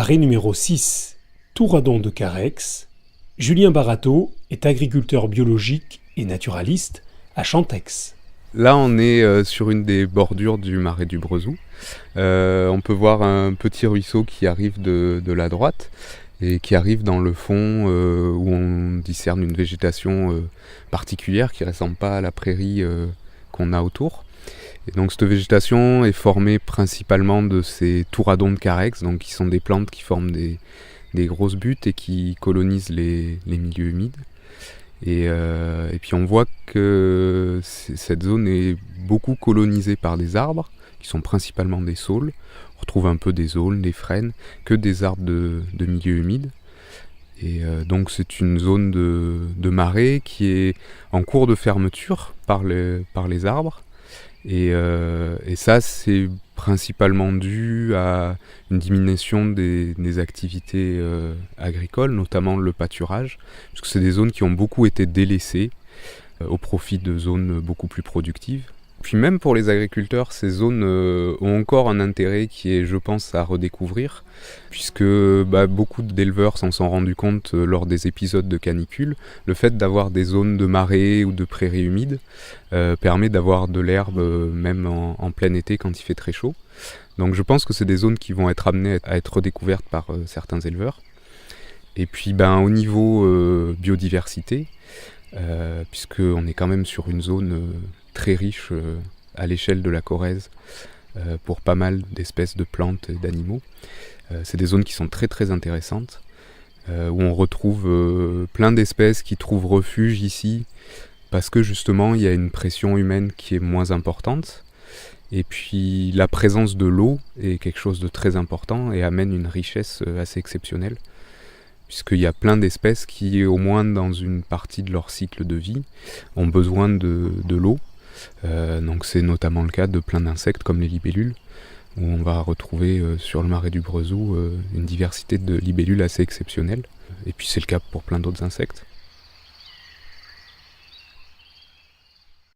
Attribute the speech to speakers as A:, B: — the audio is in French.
A: Marais numéro 6, Touradon de Carex. Julien Barato est agriculteur biologique et naturaliste à Chantex.
B: Là, on est sur une des bordures du marais du Brezou. On peut voir un petit ruisseau qui arrive de la droite et qui arrive dans le fond où on discerne une végétation particulière qui ne ressemble pas à la prairie qu'on a autour. Et donc cette végétation est formée principalement de ces touradons de Carex, donc qui sont des plantes qui forment des grosses buttes et qui colonisent les milieux humides. Et puis on voit que cette zone est beaucoup colonisée par des arbres, qui sont principalement des saules. On retrouve un peu des aulnes, des frênes, que des arbres de milieux humides. Et donc c'est une zone de marais qui est en cours de fermeture par les arbres. Et ça, c'est principalement dû à une diminution des activités agricoles, notamment le pâturage, parce que c'est des zones qui ont beaucoup été délaissées au profit de zones beaucoup plus productives. Puis même pour les agriculteurs, ces zones ont encore un intérêt qui est, je pense, à redécouvrir, puisque beaucoup d'éleveurs s'en sont rendus compte lors des épisodes de canicule. Le fait d'avoir des zones de marais ou de prairies humides permet d'avoir de l'herbe même en plein été quand il fait très chaud. Donc je pense que c'est des zones qui vont être amenées à être redécouvertes par certains éleveurs. Et puis au niveau biodiversité, puisqu'on est quand même sur une zone très riche à l'échelle de la Corrèze pour pas mal d'espèces de plantes et d'animaux. C'est des zones qui sont très très intéressantes, où on retrouve plein d'espèces qui trouvent refuge ici, parce que justement il y a une pression humaine qui est moins importante, et puis la présence de l'eau est quelque chose de très important et amène une richesse assez exceptionnelle, puisqu'il y a plein d'espèces qui, au moins dans une partie de leur cycle de vie, ont besoin de l'eau. Donc c'est notamment le cas de plein d'insectes comme les libellules, où on va retrouver sur le marais du Brezou une diversité de libellules assez exceptionnelle. Et puis c'est le cas pour plein d'autres insectes.